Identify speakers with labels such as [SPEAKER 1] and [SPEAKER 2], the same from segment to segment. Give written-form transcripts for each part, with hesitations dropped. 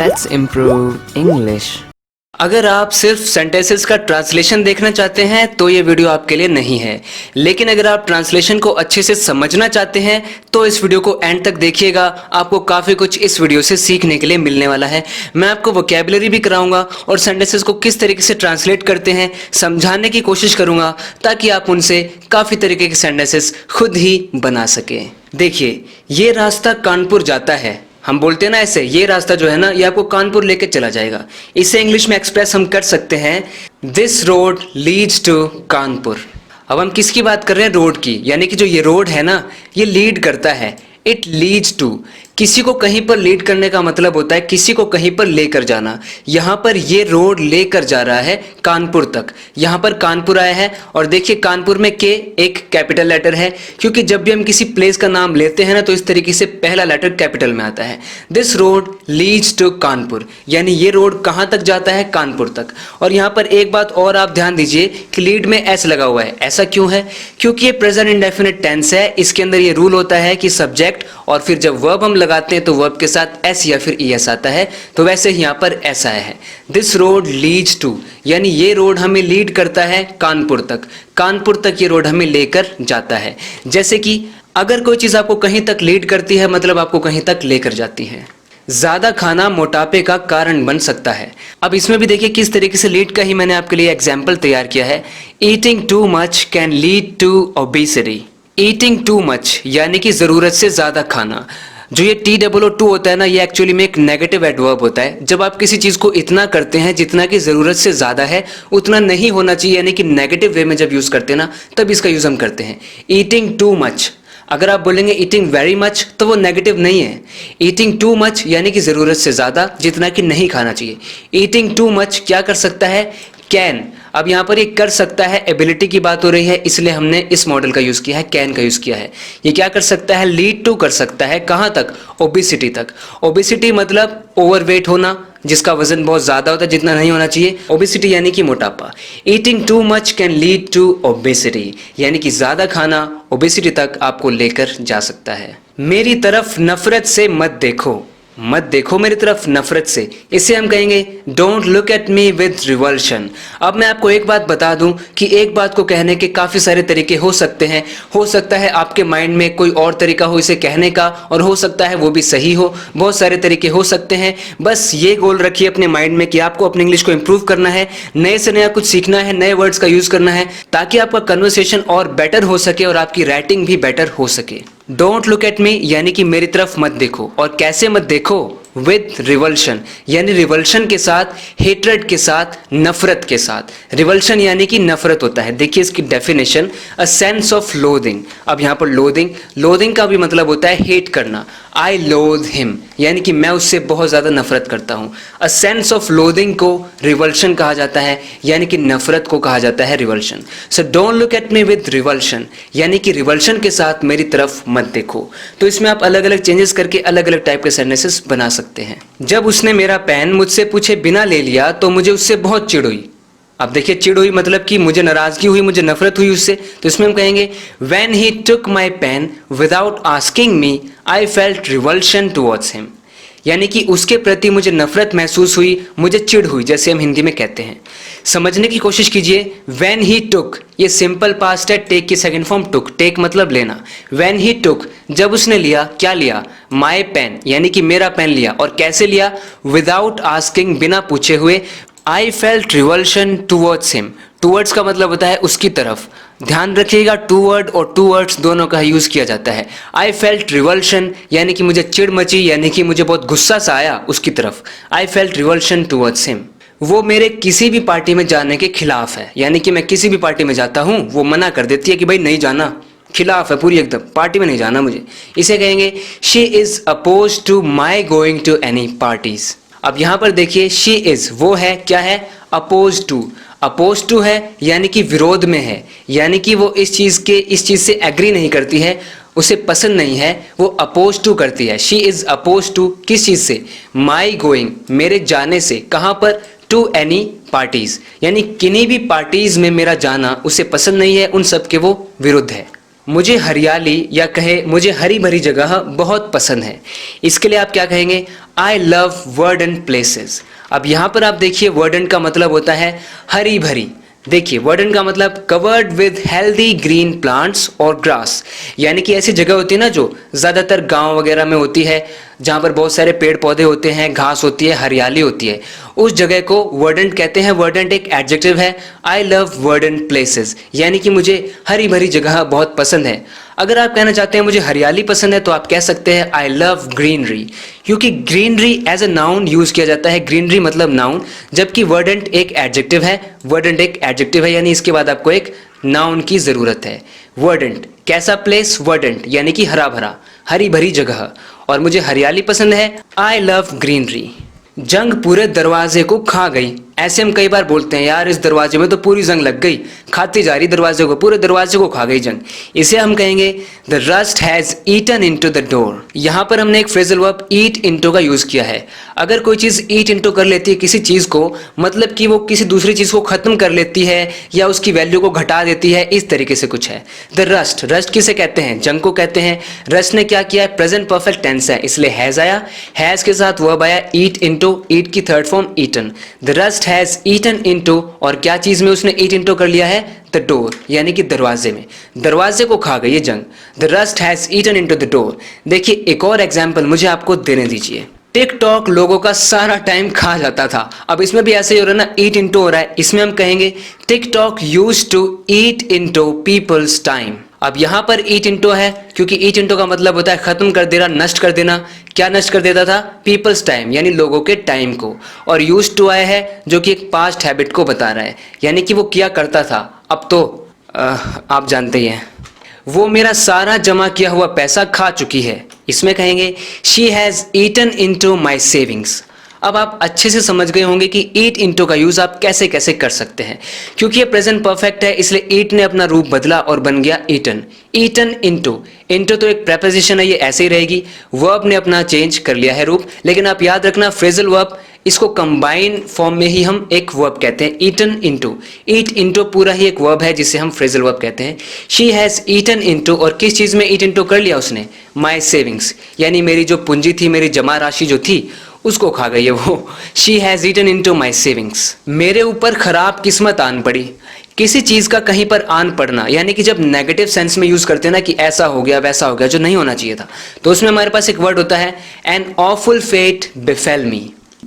[SPEAKER 1] Let's improve English. अगर आप सिर्फ सेंटेंसेस का ट्रांसलेशन देखना चाहते हैं तो ये वीडियो आपके लिए नहीं है, लेकिन अगर आप ट्रांसलेशन को अच्छे से समझना चाहते हैं तो इस वीडियो को एंड तक देखिएगा। आपको काफ़ी कुछ इस वीडियो से सीखने के लिए मिलने वाला है। मैं आपको वोकैबुलरी भी कराऊंगा और सेंटेंसेस को किस तरीके से ट्रांसलेट करते हैं समझाने की कोशिश करूंगा, ताकि आप उनसे काफ़ी तरीके के सेंटेंसेस खुद ही बना सकें। देखिए, ये रास्ता कानपुर जाता है। हम बोलते हैं ना ऐसे, ये रास्ता जो है ना, ये आपको कानपुर लेके चला जाएगा। इसे इंग्लिश में एक्सप्रेस हम कर सकते हैं, this road leads to Kanpur. अब हम किसकी बात कर रहे हैं? रोड की। यानी कि जो ये रोड है ना, ये लीड करता है, इट लीड्स टू। किसी को कहीं पर लीड करने का मतलब होता है किसी को कहीं पर लेकर जाना। यहाँ पर ये रोड लेकर जा रहा है कानपुर तक। यहाँ पर कानपुर आया है और देखिए कानपुर में के एक कैपिटल लेटर है, क्योंकि जब भी हम किसी प्लेस का नाम लेते हैं ना तो इस तरीके से पहला लेटर कैपिटल में आता है। This road leads to Kanpur, यानी ये रोड कहाँ तक जाता है? कानपुर तक। और यहाँ पर एक बात और आप ध्यान दीजिए कि लीड में एस लगा हुआ है। ऐसा क्यों है? क्योंकि ये प्रेजेंट इंडेफिनिट टेंस है। इसके अंदर ये रूल होता है कि सब्जेक्ट और फिर जब वर्ब हम लगाते हैं तो वर्ब के साथ एस या फिर ईएस आता है, तो वैसे ही यहाँ पर एस आया है। दिस रोड लीड्स टू, यानी ये रोड हमें लीड करता है कानपुर तक। कानपुर तक ये रोड हमें लेकर जाता है। जैसे कि अगर कोई चीज़ आपको कहीं तक लीड करती है, मतलब आपको कहीं तक लेकर जाती है। ज़्यादा खाना मोटापे का कारण बन सकता है। अब इसमें भी देखिए किस तरीके से लीड का ही मैंने आपके लिए एग्जाम्पल तैयार किया है। Eating too much can lead to obesity. Eating too much यानी कि ज़रूरत से ज़्यादा खाना। जो ये TOO होता है ना, ये एक्चुअली में एक नेगेटिव एडवर्ब होता है। जब आप किसी चीज़ को इतना करते हैं जितना कि ज़रूरत से ज़्यादा है, उतना नहीं होना चाहिए, यानी कि नेगेटिव वे में जब यूज़ करते हैं ना, तब इसका यूज़ हम करते हैं। Eating too much. अगर आप बोलेंगे ईटिंग वेरी मच तो वो नेगेटिव नहीं है। ईटिंग टू मच यानी कि ज़रूरत से ज़्यादा, जितना कि नहीं खाना चाहिए। ईटिंग टू मच क्या कर सकता है? कैन। अब यहाँ पर ये कर सकता है, एबिलिटी की बात हो रही है, इसलिए हमने इस मॉडल का यूज़ किया है, कैन का यूज़ किया है। ये क्या कर सकता है? लीड टू कर सकता है। कहाँ तक? ओबेसिटी तक। ओबेसिटी मतलब ओवरवेट होना, जिसका वजन बहुत ज़्यादा होता है, जितना नहीं होना चाहिए। ओबेसिटी यानी कि मोटापा। Eating too much can lead to obesity, यानी कि ज़्यादा खाना ओबेसिटी तक आपको लेकर जा सकता है। मेरी तरफ नफरत से मत देखो। मत देखो मेरी तरफ नफरत से, इसे हम कहेंगे don't look at me with revulsion. अब मैं आपको एक बात बता दूं कि एक बात को कहने के काफ़ी सारे तरीके हो सकते हैं। हो सकता है आपके माइंड में कोई और तरीका हो इसे कहने का, और हो सकता है वो भी सही हो। बहुत सारे तरीके हो सकते हैं। बस ये गोल रखिए अपने माइंड में कि आपको अपनी इंग्लिश को इम्प्रूव करना है, नए से नया कुछ सीखना है, नए वर्ड्स का यूज़ करना है, ताकि आपका कन्वर्सेशन और बेटर हो सके और आपकी राइटिंग भी बेटर हो सके। डोंट लुक एट मी यानी कि मेरी तरफ मत देखो। और कैसे मत देखो? विद रिवल्शन, यानी रिवल्शन के साथ, हेट्रेड के साथ, नफरत के साथ। रिवल्शन यानी कि नफरत होता है। देखिए इसकी definition, a sense of loathing. अब यहाँ पर लोथिंग का भी मतलब होता है हेट करना। आई लोथ हिम, यानी कि मैं उससे बहुत ज़्यादा नफरत करता हूँ। अ सेंस ऑफ लोथिंग को रिवल्शन कहा जाता है, यानी कि नफरत को कहा जाता है revulsion. So don't look at me with revulsion, यानी कि रिवल्शन के साथ मेरी तरफ मत देखो। तो इसमें आप अलग अलग चेंजेस करके अलग अलग टाइप के सेंटेंसेस बना सकते हैं। जब उसने मेरा पेन मुझसे पूछे बिना ले लिया तो मुझे उससे बहुत चिढ़ हुई। अब देखिए चिढ़ हुई मतलब कि मुझे नाराजगी हुई, मुझे नफरत हुई उससे। तो इसमें हम कहेंगे when he took my pen without asking me I felt revulsion towards him, यानी कि उसके प्रति मुझे नफरत महसूस हुई, मुझे चिढ़ हुई, जैसे हम हिंदी में कहते हैं। समझने की कोशिश कीजिए। व्हेन ही टुक, ये सिंपल पास्ट है, टेक की सेकंड फॉर्म टुक। टेक मतलब लेना। व्हेन ही टुक, जब उसने लिया, क्या लिया? माई पेन, यानी कि मेरा पेन लिया। और कैसे लिया? विदाउट आस्किंग, बिना पूछे हुए। I felt revulsion towards him. Towards का मतलब होता है उसकी तरफ। ध्यान रखिएगा, टूवर्ड और टूवर्ड्स दोनों का यूज़ किया जाता है। आई फेल्ट रिवल्शन यानी कि मुझे चिढ़ मची, यानी कि मुझे बहुत गुस्सा सा आया उसकी तरफ। I felt revulsion towards him. वो मेरे किसी भी पार्टी में जाने के खिलाफ है, यानी कि मैं किसी भी पार्टी में जाता हूँ वो मना कर देती है कि भाई नहीं जाना, खिलाफ है पूरी, एकदम पार्टी में नहीं जाना मुझे। इसे कहेंगे she is oppose to my going to any parties. अब यहाँ पर देखिए शी इज़, वो है, क्या है? Oppose to. अपोज टू है यानी कि विरोध में है, यानी कि वो इस चीज़ से एग्री नहीं करती है, उसे पसंद नहीं है, वो अपोज टू करती है। शी इज़ अपोज टू किस चीज़ से? माई गोइंग, मेरे जाने से। कहाँ पर? टू एनी पार्टीज, यानी किन्हीं भी पार्टीज में मेरा जाना उसे पसंद नहीं है, उन सब के वो विरुद्ध है। मुझे हरियाली या कहे मुझे हरी भरी जगह बहुत पसंद है। इसके लिए आप क्या कहेंगे? I love वर्डन places. अब यहाँ पर आप देखिए वर्डन का मतलब होता है हरी भरी। देखिए वर्डन का मतलब covered with healthy green plants और ग्रास, यानी कि ऐसी जगह होती है ना जो ज़्यादातर गांव वगैरह में होती है, जहाँ पर बहुत सारे पेड़ पौधे होते हैं, घास होती है, हरियाली होती है, उस जगह को वर्डेंट कहते हैं। वर्डेंट एक एडजेक्टिव है। आई लव वर्डेंट प्लेसेस, यानी कि मुझे हरी भरी जगह बहुत पसंद है। अगर आप कहना चाहते हैं मुझे हरियाली पसंद है तो आप कह सकते हैं आई लव ग्रीनरी, क्योंकि greenery as a noun use किया जाता है। ग्रीनरी मतलब नाउन, जबकि वर्डेंट एक एडजेक्टिव है। वर्डेंट एक एडजेक्टिव है, यानी इसके बाद आपको एक नाउन की जरूरत है। वर्डेंट कैसा प्लेस? वर्डेंट यानी कि हरा भरा, हरी भरी जगह। और मुझे हरियाली पसंद है, आई लव ग्रीनरी। जंग पूरे दरवाजे को खा गई। ऐसे हम कई बार बोलते हैं यार इस दरवाजे में तो पूरी जंग लग गई, खाती जा रही दरवाजे को, पूरे दरवाजे को खा गई जंग। इसे हम कहेंगे the rust has eaten into the door. यहाँ पर हमने एक फ्रेजल वर्ब ईट इनटू का यूज किया है। अगर कोई चीज ईट इनटू कर लेती है किसी चीज को, मतलब कि वो किसी दूसरी चीज को खत्म कर लेती है या उसकी वैल्यू को घटा देती है, इस तरीके से कुछ है। द रस्ट, रस्ट किसे कहते हैं? जंग को कहते हैं। रस्ट ने क्या किया है? प्रेजेंट परफेक्ट टेंस है, इसलिए हैज आया। हैज के साथ वर्ब आया ईट इनटू, ईट की third form eaten. The rust has eaten into, और क्या चीज में उसने ईट इनटू कर लिया है? द डोर, यानी कि दरवाजे में। दरवाजे को खा गई ये जंग। The rust has eaten into the door. देखिए एक और एग्जांपल मुझे आपको देने दीजिए। टिकटॉक लोगों का सारा टाइम खा जाता था। अब इसमें भी ऐसे ही हो रहा है ना, ईट इनटू हो रहा है। इसमें हम कहेंगे TikTok used to eat into people's time. अब यहाँ पर ईट इनटू है, क्योंकि ईट इनटू का मतलब होता है खत्म कर देना, नष्ट कर देना। क्या नष्ट कर देता था? पीपल्स टाइम, यानी लोगों के टाइम को। और यूज्ड टू आया है जो कि एक पास्ट हैबिट को बता रहा है, यानी कि वो किया करता था, अब तो आप जानते ही हैं। वो मेरा सारा जमा किया हुआ पैसा खा चुकी है। इसमें कहेंगे she has eaten into my savings. अब आप अच्छे से समझ गए होंगे कि ईट इनटू का यूज आप कैसे कैसे कर सकते हैं। क्योंकि ये प्रेजेंट परफेक्ट है, इसलिए ईट ने अपना रूप बदला और बन गया ईटन। ईटन इनटू, इनटू तो एक प्रेपोजिशन है, ये ऐसे ही रहेगी। वर्ब ने अपना चेंज कर लिया है रूप, लेकिन आप याद रखना फ्रेजल वर्ब, इसको कंबाइन फॉर्म में ही हम एक वर्ब कहते हैं, ईटन इनटू। ईट इनटू पूरा ही एक वर्ब है जिसे हम फ्रेजल वर्ब कहते हैं। शी हैज ईटन इनटू, और किस चीज में ईट इनटू कर लिया उसने? माय सेविंग्स, यानी मेरी जो पूंजी थी, मेरी जमा राशि जो थी, उसको खा गई है वो। She has eaten into my savings. मेरे ऊपर खराब किस्मत आन पड़ी। किसी चीज का कहीं पर आन पड़ना, यानी कि जब नेगेटिव सेंस में यूज करते हैं ना कि ऐसा हो गया वैसा हो गया जो नहीं होना चाहिए था, तो उसमें हमारे पास एक वर्ड होता है एन ऑफुल फेट बिफेल मी।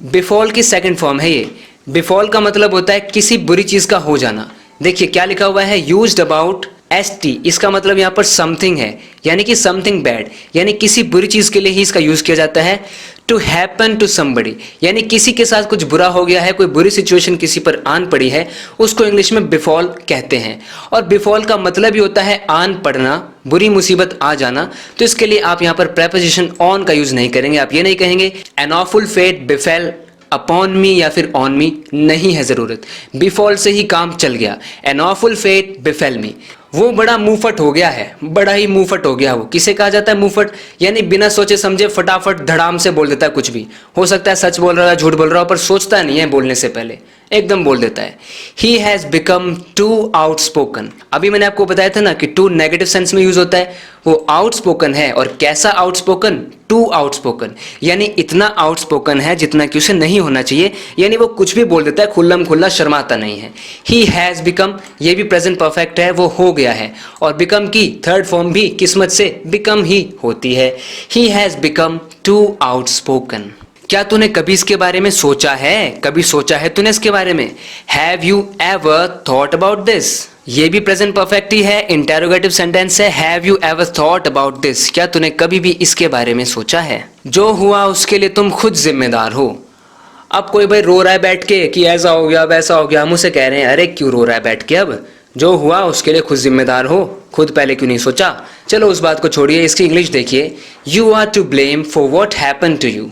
[SPEAKER 1] बिफॉल की सेकंड फॉर्म है ये। बिफॉल का मतलब होता है किसी बुरी चीज का हो जाना। देखिए क्या लिखा हुआ है, यूज्ड अबाउट ST, इसका मतलब यहाँ पर समथिंग है, यानी कि समथिंग बैड, यानी किसी बुरी चीज के लिए ही इसका यूज किया जाता है। टू हैपन टू समबडी, यानी किसी के साथ कुछ बुरा हो गया है, कोई बुरी सिचुएशन किसी पर आन पड़ी है, उसको इंग्लिश में बिफॉल कहते हैं। और बिफॉल का मतलब ही होता है आन पड़ना, बुरी मुसीबत आ जाना। तो इसके लिए आप यहाँ पर प्रेपोजिशन ऑन का यूज नहीं करेंगे। आप ये नहीं कहेंगे an awful fate befell upon me या फिर ऑन मी, नहीं है जरूरत। बिफॉल से ही काम चल गया। एन ऑफुल फेट बिफेल मी, वो बड़ा मुंहफट हो गया है, बड़ा ही मुंहफट हो गया वो। किसे कहा जाता है मुंहफट? यानी बिना सोचे समझे फटाफट धड़ाम से बोल देता है कुछ भी। हो सकता है सच बोल रहा है, झूठ बोल रहा हो, पर सोचता नहीं है बोलने से पहले, एकदम बोल देता है। He has become too outspoken. अभी मैंने आपको बताया था ना कि टू नेगेटिव सेंस में यूज होता है, वो आउटस्पोकन है। और कैसा आउटस्पोकन? टू आउटस्पोकन, यानी इतना आउटस्पोकन है जितना कि उसे नहीं होना चाहिए, यानी वो कुछ भी बोल देता है, खुल्लम खुल्ला शर्माता नहीं है। ही हैज बिकम, ये भी प्रेजेंट परफेक्ट है, वो हो गया है। और बिकम की थर्ड फॉर्म भी किस्मत से बिकम ही होती है। He has become too outspoken. क्या तूने कभी इसके बारे में सोचा है? कभी सोचा है तूने इसके बारे में? Have you ever thought about this? ये भी प्रेजेंट परफेक्ट ही है, इंटेरोगेटिव सेंटेंस है। Have you ever thought about this? क्या तूने कभी भी इसके बारे में सोचा है? जो हुआ उसके लिए तुम खुद जिम्मेदार हो। अब कोई भाई रो रहा है बैठ के कि ऐसा हो गया वैसा हो गया, हम उसे कह रहे हैं अरे क्यों रो रहा है बैठ के? अब जो हुआ उसके लिए खुद जिम्मेदार हो, खुद पहले क्यों नहीं सोचा? चलो उस बात को छोड़िए, इसकी इंग्लिश देखिए। You are to blame for what happen to you.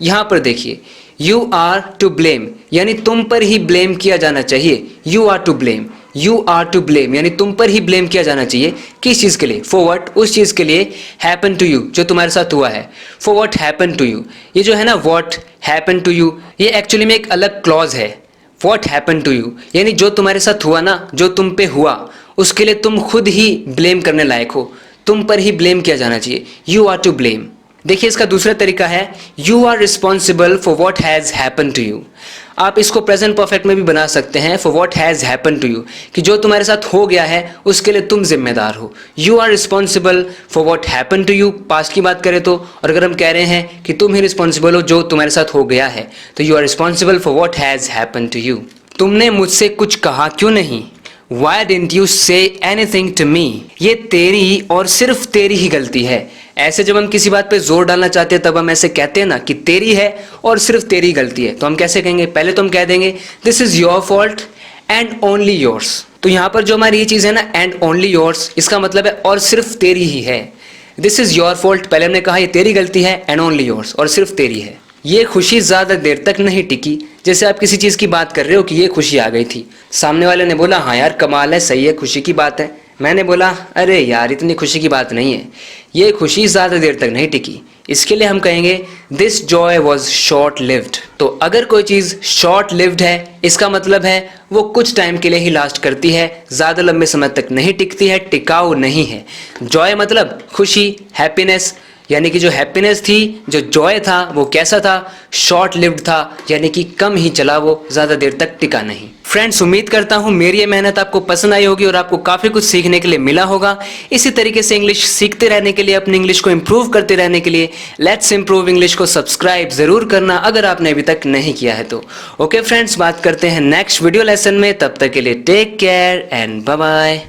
[SPEAKER 1] यहां पर देखिए यू आर टू ब्लेम, यानी तुम पर ही ब्लेम किया जाना चाहिए। You are to blame, you are to blame, यानी तुम पर ही ब्लेम किया जाना चाहिए। किस चीज के लिए? फॉर व्हाट, उस चीज के लिए। हैपन टू यू, जो तुम्हारे साथ हुआ है। For what happen to you, ये जो है ना व्हाट हैपन टू यू, ये एक्चुअली में एक अलग क्लॉज है। व्हाट हैपन टू यू, यानी जो तुम्हारे साथ हुआ ना, जो तुम पे हुआ, उसके लिए तुम खुद ही ब्लेम करने लायक हो, तुम पर ही ब्लेम किया जाना चाहिए। You are to blame. देखिए इसका दूसरा तरीका है you are responsible for what has happen to you. आप इसको प्रेजेंट परफेक्ट में भी बना सकते हैं, for what has happen to you, कि जो तुम्हारे साथ हो गया है उसके लिए तुम जिम्मेदार हो। You are responsible for what happen to you, past की बात करें तो, और अगर हम कह रहे हैं कि तुम ही रिस्पॉन्सिबल हो जो तुम्हारे साथ हो गया है, तो you are responsible for what has happen to you. तुमने मुझसे कुछ कहा क्यों नहीं, Why didn't you say anything to me? ये तेरी और सिर्फ तेरी ही गलती है। ऐसे जब हम किसी बात पे जोर डालना चाहते हैं तब हम ऐसे कहते हैं ना कि तेरी है और सिर्फ तेरी गलती है, तो हम कैसे कहेंगे? पहले तो हम कह देंगे this is your fault and only yours. तो यहाँ पर जो हमारी ये चीज़ है ना एंड ओनली योर्स, इसका मतलब है और सिर्फ तेरी ही है। दिस इज योर फॉल्ट, पहले हमने कहा ये तेरी गलती है, एंड ओनली योर्स, और सिर्फ तेरी है। ये खुशी ज़्यादा देर तक नहीं टिकी। जैसे आप किसी चीज़ की बात कर रहे हो कि ये खुशी आ गई थी, सामने वाले ने बोला हाँ यार कमाल है, सही है, खुशी की बात है। मैंने बोला अरे यार इतनी खुशी की बात नहीं है, ये खुशी ज़्यादा देर तक नहीं टिकी। इसके लिए हम कहेंगे this Joy was short lived. तो अगर कोई चीज़ शॉर्ट लिव्ड है, इसका मतलब है वो कुछ टाइम के लिए ही लास्ट करती है, ज़्यादा लंबे समय तक नहीं टिकती है, टिकाऊ नहीं है। जॉय मतलब खुशी, हैप्पीनेस, यानी कि जो हैप्पीनेस थी, जो जॉय था, वो कैसा था? शॉर्ट लिव्ड था, यानी कि कम ही चला, वो ज़्यादा देर तक टिका नहीं। फ्रेंड्स, उम्मीद करता हूँ मेरी ये मेहनत आपको पसंद आई होगी और आपको काफ़ी कुछ सीखने के लिए मिला होगा। इसी तरीके से इंग्लिश सीखते रहने के लिए, अपनी इंग्लिश को इम्प्रूव करते रहने के लिए लेट्स इम्प्रूव इंग्लिश को सब्सक्राइब ज़रूर करना अगर आपने अभी तक नहीं किया है तो। ओके फ्रेंड्स, बात करते हैं नेक्स्ट वीडियो लेसन में। तब तक के लिए take care and bye bye.